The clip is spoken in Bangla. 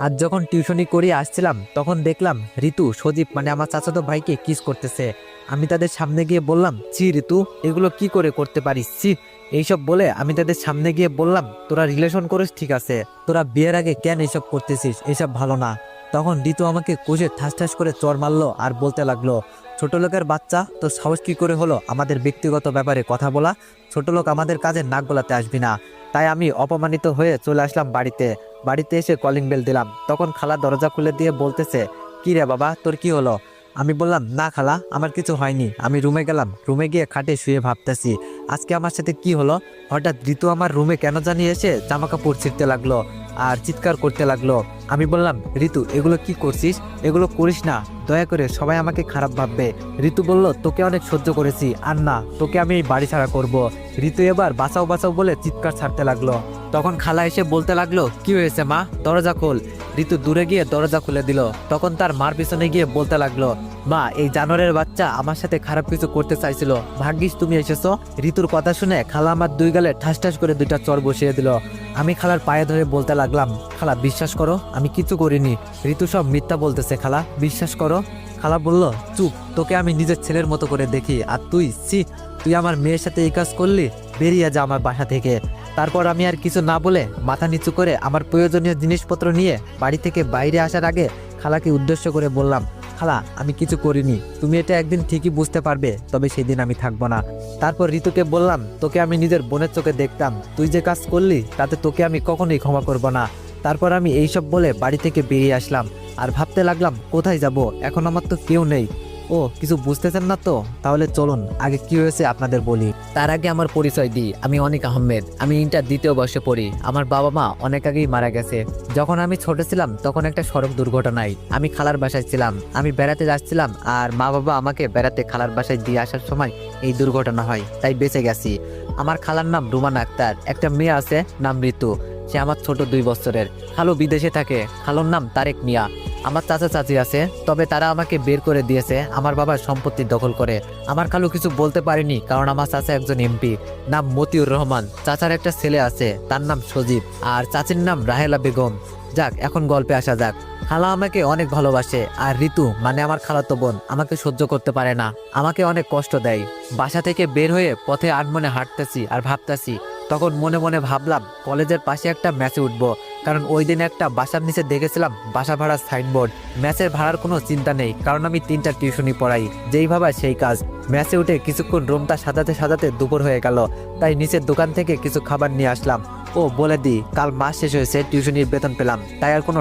আজ যখন টিউশনি করে আসছিলাম তখন দেখলাম ঋতু সজীব মানে আমার চাচাতো ভাইকে কিস করতেছে। আমি তাদের সামনে গিয়ে বললাম, ছি ঋতু, এগুলো কি করে করতে পারিস, ছি। এইসব বলে আমি তাদের সামনে গিয়ে বললাম, তোরা রিলেশন করিস ঠিক আছে, তোরা বিয়ের আগে কেন এইসব করতেছিস, এইসব ভালো না। তখন ঋতু আমাকে কোষে ঠাস ঠাস করে চড় মারলো আর বলতে লাগলো, ছোট লোকের বাচ্চা, তো সাহস কি করে হলো আমাদের ব্যক্তিগত ব্যাপারে কথা বলা? ছোট লোক আমাদের কাজে নাক গলাতে আসবি না। তাই আমি অপমানিত হয়ে চলে আসলাম বাড়িতে। বাড়িতে এসে কলিং বেল দিলাম, তখন খালা দরজা খুলে দিয়ে বলতেছে, কি রে বাবা, তোর কি হলো? আমি বললাম, না খালা, আমার কিছু হয়নি। আমি রুমে গেলাম, রুমে গিয়ে খাটে শুয়ে ভাবতেছি আজকে আমার সাথে কি হলো। হঠাৎ ঋতু আমার রুমে কেন জানি এসে জামা কাপড় ছিঁড়তে লাগলো আর চিৎকার করতে লাগলো। আমি বললাম, ঋতু, এগুলো কি করছিস? এগুলো করিস না, দয়া করে, সবাই আমাকে খারাপ ভাববে। ঋতু বলল, তোকে অনেক সহ্য করেছি, আর না, তোকে আমি এই বাড়ি ছাড়া করব। ঋতু এবার বাঁচাও বাঁচাও বলে চিৎকার ছাড়তে লাগলো। তখন খালা এসে বলতে লাগলো, কি হয়েছে মা, দরজা খোল। ঋতু দূরে গিয়ে দরজা খুলে দিল। তখন তার মার পিছনে গিয়ে বলতে লাগলো, মা, এই জানোয়ারের বাচ্চা আমার সাথে খারাপ কিছু করতে চাইছিল, ভাগ্যিস তুমি এসেছো। ঋতুর কথা শুনে খালা আমার দুই গালে ঠাস ঠাস করে দুইটা চর বসিয়ে দিল। আমি খালার পায়ে ধরে বলতে লাগলাম, খালা বিশ্বাস করো, আমি কিছু করিনি। ঋতু সব মিথ্যা বলতেছে, খালা বিশ্বাস করো। খালা বলল, চুপ, তোকে আমি নিজের ছেলের মতো করে দেখি, আর তুই, ছি, তুই আমার মেয়ের সাথে এই কাজ করলি, বেরিয়ে যা আমার বাসা থেকে। তারপর আমি আর কিছু না বলে মাথা নিচু করে আমার প্রয়োজনীয় জিনিসপত্র নিয়ে বাড়ি থেকে বাইরে আসার আগে খালাকে উদ্দেশ্য করে বললাম, খালা, আমি কিছু করিনি, তুমি এটা একদিন ঠিকই বুঝতে পারবে, তবে সেদিন আমি থাকবো না। তারপর ঋতুকে বললাম, তোকে আমি নিজের বোনের চোখে দেখতাম, তুই যে কাজ করলি তাতে তোকে আমি কখনোই ক্ষমা করব না। তারপর আমি এইসব বলে বাড়ি থেকে বেরিয়ে আসলাম আর ভাবতে লাগলাম, কোথায় যাব, এখন আমার তো কেউ নেই। ও, কিছু বুঝতেছেন না তো? তাহলে চলুন আগে কি হয়েছে আপনাদের বলি। তার আগে আমার পরিচয় দিই, আমি অনিক আহমেদ। আমি ইন্টার দ্বিতীয় বর্ষে পড়ি। আমার বাবা মা অনেক আগেই মারা গেছে। যখন আমি ছোট ছিলাম তখন একটা সড়ক দুর্ঘটনায় আমি খালার বাসায় ছিলাম। আমি বেড়াতে যাচ্ছিলাম আর মা বাবা আমাকে বেড়াতে খালার বাসায় দিয়ে আসার সময় এই দুর্ঘটনা হয়, তাই বেঁচে গেছি। আমার খালার নাম রুমানা আক্তার, একটা মেয়ে আছে নাম ঋতু, সে আমার ছোট 2 বছরের। খালু বিদেশে থাকে, খালুর নাম তারেক মিয়া। আমার চাচা চাচি আছে, তবে তারা আমাকে বের করে দিয়েছে আমার বাবার সম্পত্তি দখল করে। আমার খালু কিছু বলতে পারেনি, কারণ আমার চাচা একজন এমপি, নাম মতিউর রহমান। চাচার একটা ছেলে আছে, তার নাম সজীব, আর চাচির নাম রাহেলা বেগম। যাক, এখন গল্পে আসা যাক। খালা আমাকে অনেক ভালোবাসে, আর ঋতু মানে আমার খালাতো বোন আমাকে সহ্য করতে পারে না, আমাকে অনেক কষ্ট দেয়। বাসা থেকে বের হয়ে পথে আনমনে হাঁটতেছি আর ভাবতেছি। তখন মনে মনে ভাবলাম, কলেজের পাশে একটা ম্যাচে উঠবো, কারণ ওই দিন একটা বাসার নিচে দেখেছিলাম বাসা ভাড়ার সাইনবোর্ড। ম্যাচের ভাড়ার কোনো চিন্তা নেই, কারণ আমি 3টা টিউশনি পড়াই, যেই ভাবা সেই কাজ। ম্যাচে উঠে কিছুক্ষণ রুমটা সাজাতে সাজাতে দুপুর হয়ে গেল, তাই নিচের দোকান থেকে কিছু খাবার নিয়ে আসলাম। ও বলে দিই, কাল মাস শেষ হয়েছে, টিউশনির বেতন পেলাম, তাই আর কোনো